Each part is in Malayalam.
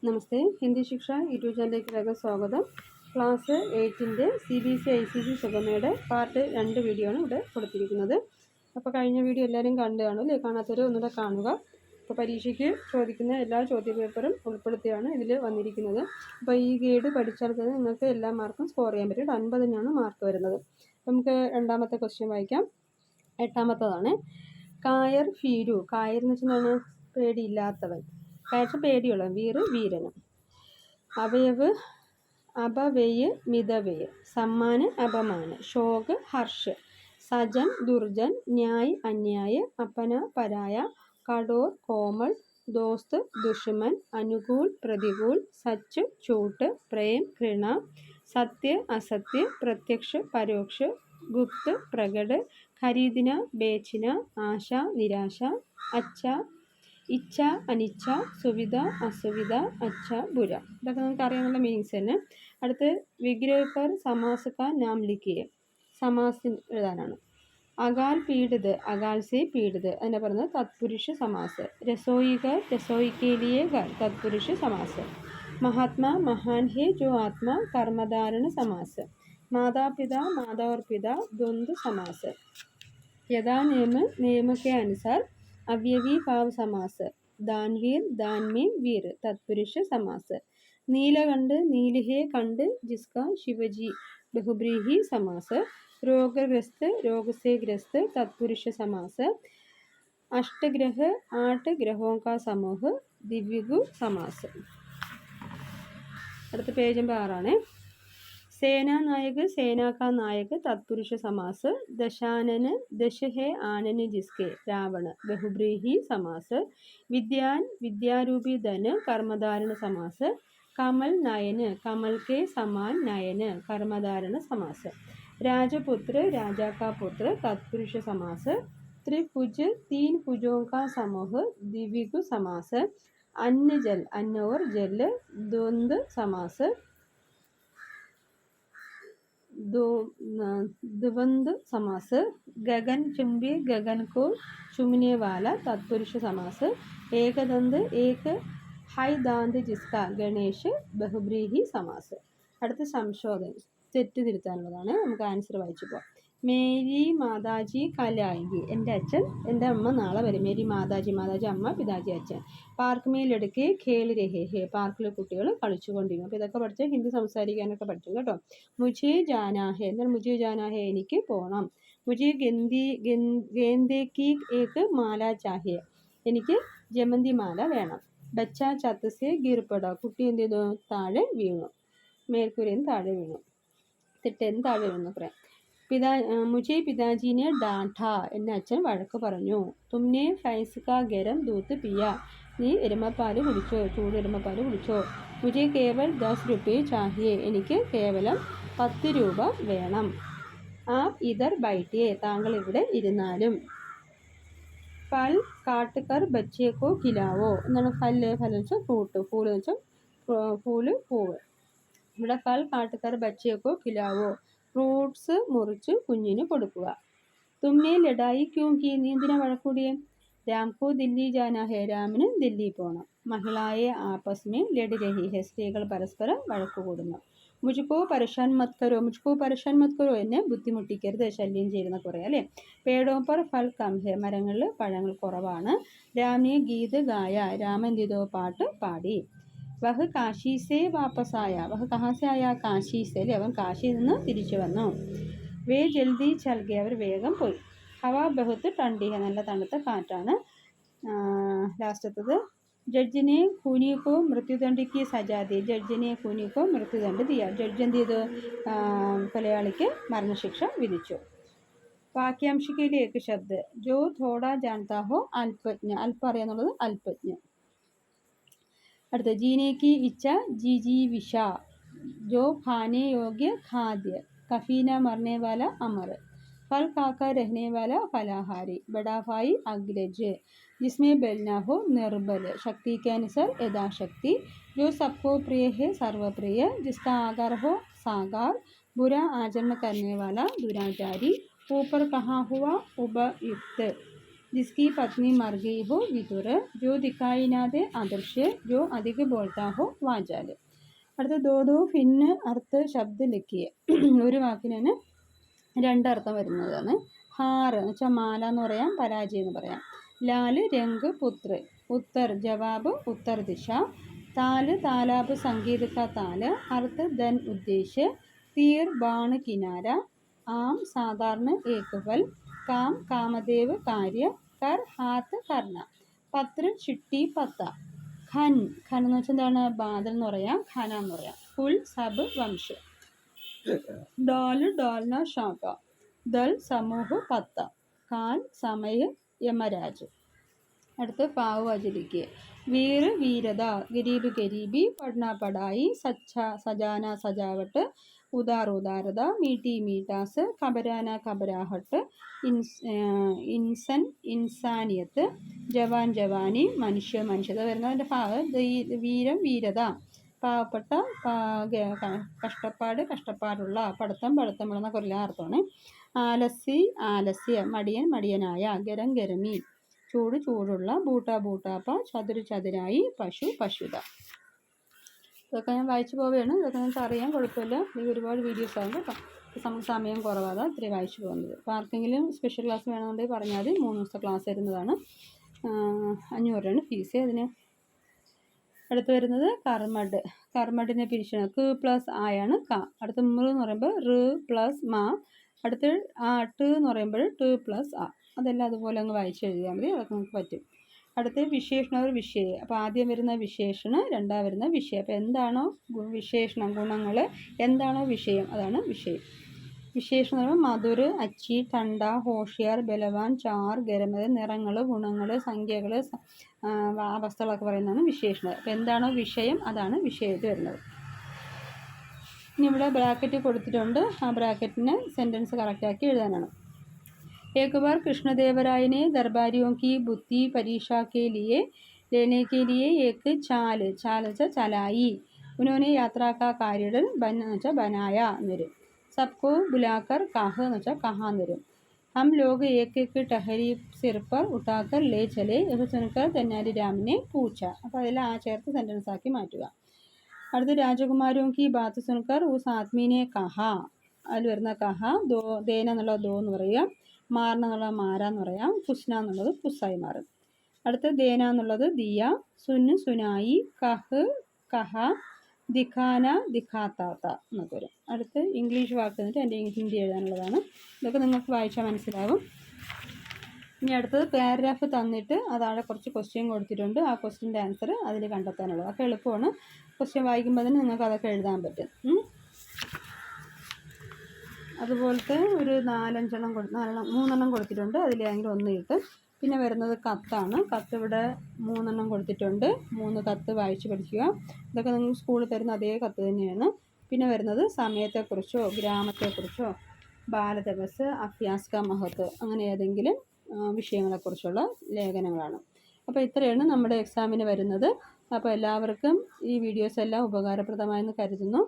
നമസ്തേ, ഹിന്ദി ശിക്ഷ യൂട്യൂബ് ചാനലിലേക്ക് സ്വാഗതം. ക്ലാസ് 8-ൻ്റെ CBSE ICSE സുഗമയുടെ പാർട്ട് 2 വീഡിയോ ആണ് ഇവിടെ കൊടുത്തിരിക്കുന്നത്. അപ്പോൾ കഴിഞ്ഞ വീഡിയോ എല്ലാവരും കണ്ടു കാണും അല്ലേ? കാണാത്തവർ ഒന്നുകൂടെ കാണുക. അപ്പോൾ പരീക്ഷയ്ക്ക് ചോദിക്കുന്ന എല്ലാ ചോദ്യപേപ്പറും ഉൾപ്പെടുത്തിയാണ് ഇതിൽ വന്നിരിക്കുന്നത്. അപ്പോൾ ഈ ഗൈഡ് പഠിച്ചാൽ തന്നെ നിങ്ങൾക്ക് എല്ലാ മാർക്കും സ്കോർ ചെയ്യാൻ പറ്റും. 50-നാണ് മാർക്ക് വരുന്നത്. നമുക്ക് രണ്ടാമത്തെ ക്വസ്റ്റ്യൻ വായിക്കാം. 8-മത്തതാണ്. കായർ ഫീരു. കായർ എന്ന് വെച്ചാൽ പേടിയില്ലാത്തവൻ. കായർ പേടിയുള്ള വീർ വീരന്. അവയവ് അപവ്യയ് മിതവ്യയ്. സമ്മാന് അപമാന്. ശോക് ഹർഷ്. സജൻ ദുർജൻ. ന്യായ് അന്യായ്. അപ്പന പരായ. കടോർ കോമൾ. दोस्त दुश्मन. अनुकूल प्रतिकूल. सच झूठ. प्रेम घृणा. सत्य असत्य. प्रत्यक्ष परोक्ष. गुप्त प्रकट. खरीदना बेचना. आशा निराशा. अच्छा ഇച്ഛ അനിച്ഛ. സുവിധ അസുവിധ. അച്ഛ ബുര. ഇതൊക്കെ നമുക്ക് അറിയാനുള്ള മീനിങ്സ് തന്നെ. അടുത്ത് വിഗ്രഹക്കർ സമാസ് കാ നാം ലിഖിയെ. സമാസ് എഴുതാനാണ്. അകാൽ പീഡിത്. അകാൽ സെ പീഡിത്. അതിനെ പറയുന്നത് തത്പുരുഷ സമാസ്. രസോയികർ രസോയിക്കെ ലിയെ ഘർ. തത്പുരുഷ സമാസ്. മഹാത്മാ മഹാൻ ഹെ ജോ ആത്മാ. കർമ്മധാരണ സമാസ്. മാതാപിതാ മാതാ और पिता द्वंद्व समास. यदा नियम नियम के अनुसार अवयवी भाव समास. दानवीर दानवीर वीर. तत्पुरुष समास. नीलकंठ नीलहे कंठ जिसका शिवजी. बहुब्रीहि समास. रोगग्रस्त रोग से ग्रस्त. तत्पुरुष समास. अष्टग्रह 8 ग्रहों का समूह. दिव्यगु समास. അടുത്ത പേജ് നമ്പർ 6 सेना नायक सेना का नायक. तत्पुरुष समास. दशानन दश है आनन जिसके. रावण. बहुब्रीहि समास. विद्यान विद्यारूपी धन. कर्मधारण समास. कमल नयन कमल के समान नयन. कर्मधारण समास. राजपुत्र राजा का पुत्र. तत्पुरुष समास. त्रिभुज 3 भुजों का समूह. दिव्यगु समास. अन्न जल अन्न और जल. द्वंद्व समास. द्वंद्व समास. गगन चुंबी गगन को चूमने वाला. तत्पुरुष समास. एक दंत एक हाई दांत जिसका. गणेश. बहुब्रीहि समास. അടുത്ത സംശോധന തെറ്റ് തിരുത്താനുള്ളതാണ്. നമുക്ക് ആൻസർ വായിച്ചു പോകാം. മേരി മാതാജി കലായി. എൻ്റെ അച്ഛൻ എൻ്റെ അമ്മ നാളെ വരും. മേരി മാതാജി മാതാജി അമ്മ പിതാജി അച്ഛൻ. പാർക്ക് മേലെടുക്കെ ഖേൽ രഹേ ഹേ. പാർക്കിൽ കുട്ടികൾ കളിച്ചുകൊണ്ടിരിക്കും. അപ്പോൾ ഇതൊക്കെ പഠിച്ച് ഹിന്ദി സംസാരിക്കാനൊക്കെ പഠിക്കും കേട്ടോ. മുझे जाना है. എന്നാൽ മുझे जाना है എനിക്ക് പോകണം. മുझे गेंदे की एक माला चाहिए. എനിക്ക് ജമന്തി മാല വേണം. ബച്ച ഛത്ത് സെ ഗിർ പടാ. കുട്ടി എന്ത് ചെയ്തു? താഴെ വീണു. മേൽക്കൂരയിൽ നിന്ന് താഴെ വീണു. തിട്ടേന്ന് താഴെ വീണു പറയാം. മുझे പിതാജീനെ ഡാഠ. എന്നെ അച്ഛൻ വഴക്ക് പറഞ്ഞു. തുമ്നെ ഫൈസ് കാ ഗരം ദൂത്ത് പിയ. നീ എരുമപ്പാൽ കുടിച്ചോ? ചൂട് എരുമപ്പാൽ കുടിച്ചോ? മുझे കേവൽ 10 രൂപയെ ചാഹിയെ. എനിക്ക് കേവലം 10 രൂപ വേണം. ആപ് ഇധർ ബൈഠിയെ. താങ്കൾ ഇവിടെ ഇരുന്നാലും. ഫൽ കാട്ടുകർ ബച്ചെ കോ ഖിലാവോ. എന്താണ് ഫല്ല്? ഫൽ വെച്ചാൽ ഫ്രൂട്ട്. ഫൂല് വെച്ചാൽ ഫൂല് പൂവ്. ഇവിടെ ഫൽ കാട്ടുകർ ബച്ചെ കോ ഖിലാവോ. ഫ്രൂട്ട്സ് മുറിച്ച് കുഞ്ഞിന് കൊടുക്കുക. തുമ്നെ ലഡായി ക്യോं की. നീ എന്തിനാ വഴക്കൂടിയെ? രാംകോ ദില്ലി ജാനാ ഹെ. രാമിന് ദില്ലി പോകണം. മഹിളായെ ആപസ് മേ ലഡ് രഹി ഹെ. സ്ത്രീകൾ പരസ്പരം വഴക്കുകൂടുന്നു. മുജ്കോ പരേഷാൻ മത് കരോ. മുജ്കോ പരേഷാൻ മത് കരോ. എന്നെ ബുദ്ധിമുട്ടിക്കരുത്, ശല്യം ചെയ്യുന്ന കുറേ അല്ലേ. പേടോ പർ ഫൽ കം ഹെ. മരങ്ങളിൽ പഴങ്ങൾ കുറവാണ്. രാമിനെ ഗീത് ഗായ. രാമൻ എന്ത് ചെയ്തു? പാട്ട് പാടി. വഹ് കാശി സെ വാപ്പസ് ആയ. വഹ് കഹാ സെ ആയ? കാശി സെ അല്ലേ. അവൻ കാശിയിൽ നിന്ന് തിരിച്ചു വന്നു. വേ ജൽദി ചൽ ഗയ. അവർ വേഗം പോയി. ഹവ ബഹുത്ത് ടണ്ടി ഹെ. നല്ല തണുത്ത കാറ്റാണ്. ലാസ്റ്റത്തത് ജഡ്ജിനെ ഖൂനിക്കോ മൃത്യുദണ്ഡിക്ക് സജാതി. ജഡ്ജിനെ ഖൂനിക്കോ മൃത്യുദണ്ഡ് ദിയ. ജഡ്ജ് എന്ത് ചെയ്തു? കൊലയാളിക്ക് മരണശിക്ഷ വിധിച്ചു. വാക്യാംശിക്കയിലെ ഏക ശബ്ദ. ജോ തോടാ ജാൻതാ ഹോ അല്പജ്ഞ. അല്പം അറിയാന്നുള്ളത് അല്പജ്ഞ. അടുത്ത ജീനെ की इच्छा जिजीविषा. जो खाने योग्य खाद्य. कभी न मरने वाला अमर. फल खाकर रहने वाला फलाहारी. बड़ा भाई अग्रज. जिसमें बल न हो निर्बल. शक्ति के अनुसार यथाशक्ति. जो सबको प्रिय है सर्वप्रिय. जिसका आगार हो सागार. बुरा आचरण करने वाला दुराचारी. ऊपर कहा हुआ उपयुक्त. जिसकी पत्नी मर गई हो विदुर, जो दिखाई ना दे अदृश्य, जो अधिक बोलता हो वाचाल. അടുത്ത ദോ ഭിന്ന അർത്ഥ ശബ്ദ ലിഖിയ. ഒരു വാക്കിന് തന്നെ രണ്ടർത്ഥം വരുന്നതാണ്. ഹാർ എന്ന് വെച്ചാൽ മാല എന്ന് പറയാം, പരാജയം എന്ന് പറയാം. ലാൽ രംഗ് പുത്ര, ഉത്തർ ജവാബ്, ഉത്തർ ദിശ. താല് താലാബ് സംഗീത കാ താല്, अर्थ धन उद्देश्य. तीर बाण किनारा. आम साधारण एक फल. काम कामदेव कार्य. कर हाथ करना. പത്ര ചിട്ടി പത്ത. ഖൻ ഖൻ എന്ന് വെച്ചാൽ എന്താണ്? ബാദൽ എന്ന് പറയാം, ഖന എന്ന് പറയാം. ഫുൽ സബ് വംശ. ഡാല് ഡാൽന ശാഖ. ദൽ സമൂഹ പത്ത. കാൽ സമയ യമരാജ്. അടുത്ത് പാവ് അജലിക്ക്. വീർ വീരത, ഗരീബ് ഗരീബി, പഠന പഠായി, സജാന സജാവട്ട്, ഉദാർ ഉദാരത, മീട്ടി മീട്ടാസ്, ഖബരാന ഖബരാഹട്ട്, ഇൻസൻ ഇൻസാനിയത്ത്, ജവാൻ ജവാനി, മനുഷ്യ മനുഷ്യത വരുന്നതിൻ്റെ ഭാവ്. വീരം വീരത, പാവപ്പെട്ട, കഷ്ടപ്പാട് കഷ്ടപ്പാടുള്ള, പഠിത്തം പഠിത്തമുള്ള എന്നൊക്കെ എല്ലാ അർത്ഥമാണ്. ആലസി ആലസ്യ, മടിയൻ മടിയനായ, ഗരം ഗരമി, ചൂട് ചൂടുള്ള, ബൂട്ട ബൂട്ടാപ്പ, ചതുര് ചതുരായി, പശു പശുത. ഇതൊക്കെ ഞാൻ വായിച്ചു പോവുകയാണ്. ഇതൊക്കെ നിങ്ങൾക്ക് അറിയാൻ കുഴപ്പമില്ല. ഇത് ഒരുപാട് വീഡിയോസ് ആകും കേട്ടോ. നമുക്ക് സമയം കുറവാണ് ഇത്രയും വായിച്ചു പോകുന്നത്. അപ്പോൾ ആർക്കെങ്കിലും സ്പെഷ്യൽ ക്ലാസ് വേണമെന്നുണ്ടെങ്കിൽ പറഞ്ഞാൽ മതി. 3 ദിവസത്തെ ക്ലാസ് വരുന്നതാണ്. 500 രൂപയാണ് ഫീസ് അതിന്. അടുത്ത് വരുന്നത് കർമ്മഡ്. കർമ്മഡിനെ പിരിച്ചാണ്. ക് പ്ലസ് ആയാണ് ക. അടുത്ത മൃ എന്ന് പറയുമ്പോൾ റ് പ്ലസ് മാ. അടുത്ത് ട് എന്ന് പറയുമ്പോൾ ട് പ്ലസ് ആ. അതെല്ലാം അതുപോലെ അങ്ങ് വായിച്ച് എഴുതിയാൽ മതി. അതൊക്കെ നമുക്ക് പറ്റും. അടുത്ത് വിശേഷണം ഒരു വിഷയം. അപ്പോൾ ആദ്യം വരുന്ന വിശേഷണം, രണ്ടാം വരുന്ന വിഷയം. അപ്പോൾ എന്താണോ വിശേഷണം, ഗുണങ്ങൾ, എന്താണോ വിഷയം അതാണ് വിഷയം. വിശേഷണം എന്ന് പറയുമ്പോൾ മധുർ, അച്ചി, ടണ്ട, ഹോഷിയാർ, ബലവാൻ, ചാർ, ഗരമത്, നിറങ്ങൾ, ഗുണങ്ങൾ, സംഖ്യകൾ, അവസ്ഥകളൊക്കെ പറയുന്നതാണ് വിശേഷണം. അപ്പോൾ എന്താണോ വിഷയം അതാണ് വിഷയത്തിൽ വരുന്നത്. ഇനി ഇവിടെ ബ്രാക്കറ്റ് കൊടുത്തിട്ടുണ്ട്. ആ ബ്രാക്കറ്റിന് സെൻറ്റൻസ് കറക്റ്റാക്കി എഴുതാനാണ്. एक बार कृष्णदेवराय ने दरबारियों की बुद्धि परीक्षा के लिए लेने के लिए एक चाल चलाई. उन्होंने यात्रा का कार्यडल बनाया निर. सबको बुलाकर कहा निर. हम लोग एक एक टहरी सिर पर उठाकर ले चले. यह सुनकर तेनाली राम ने पूछा. അപ്പോൾ അതെല്ലാം ആ ചേർത്ത് സെൻറ്റൻസ് ആക്കി മാറ്റുക. അടുത്ത് രാജകുമാരിयों की बात सुनकर उस आदमी ने कहा. അതിൽ വരുന്ന കഹ, ദോ ദേന എന്നുള്ള ദോ എന്ന് പറയുക. മാറണ എന്നുള്ളത് മാര എന്ന് പറയാം. പുസ്ന എന്നുള്ളത് പുസ്സായി മാറും. അടുത്ത് ദേന എന്നുള്ളത് ദിയ, സുന് സുനായി, കഹ് കഹ, ദിഖാന ദിഖാത്താത്ത എന്നൊക്കെ വരും. അടുത്ത് ഇംഗ്ലീഷ് വാക്ക് എന്നിട്ട് എൻ്റെ ഹിന്ദി എഴുതാനുള്ളതാണ്. ഇതൊക്കെ നിങ്ങൾക്ക് വായിച്ചാൽ മനസ്സിലാവും. ഇനി അടുത്തത് പാരഗ്രാഫ് തന്നിട്ട് അതാഴെ കുറച്ച് ക്വസ്റ്റ്യൻ കൊടുത്തിട്ടുണ്ട്. ആ ക്വസ്റ്റ്യൻ്റെ ആൻസർ അതിൽ കണ്ടെത്താനുള്ളത്. അതൊക്കെ എളുപ്പമാണ്. ക്വസ്റ്റ്യൻ വായിക്കുമ്പോൾ തന്നെ നിങ്ങൾക്ക് അതൊക്കെ എഴുതാൻ പറ്റും. അതുപോലത്തെ ഒരു 3 കൊടുത്തിട്ടുണ്ട്. അതിലേതെങ്കിലും ഒന്ന് കിട്ടും. പിന്നെ വരുന്നത് കത്താണ്. കത്ത് ഇവിടെ 3 കൊടുത്തിട്ടുണ്ട്. 3 കത്ത് വായിച്ച് പഠിക്കുക. ഇതൊക്കെ നിങ്ങൾ സ്കൂളിൽ തരുന്ന അതേ കത്ത് തന്നെയാണ്. പിന്നെ വരുന്നത് സമയത്തെക്കുറിച്ചോ ഗ്രാമത്തെക്കുറിച്ചോ ബാലദിവസ്, അഭ്യാസ് കാ മഹത്വ, അങ്ങനെ ഏതെങ്കിലും വിഷയങ്ങളെക്കുറിച്ചുള്ള ലേഖനങ്ങളാണ്. അപ്പോൾ ഇത്രയാണ് നമ്മുടെ എക്സാമിന് വരുന്നത്. അപ്പോൾ എല്ലാവർക്കും ഈ വീഡിയോസ് എല്ലാം ഉപകാരപ്രദമായെന്ന് കരുതുന്നു.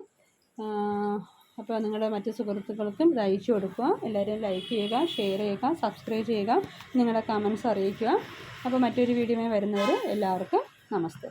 അപ്പോൾ നിങ്ങളുടെ മറ്റ് സുഹൃത്തുക്കൾക്കും ഇത് അയച്ചു കൊടുക്കുക. എല്ലാവരും ലൈക്ക് ചെയ്യുക, ഷെയർ ചെയ്യുക, സബ്സ്ക്രൈബ് ചെയ്യുക, നിങ്ങളുടെ കമൻസ് അറിയിക്കുക. അപ്പോൾ മറ്റൊരു വീഡിയോയുമായി വരുന്നവരെ എല്ലാവർക്കും നമസ്തേ.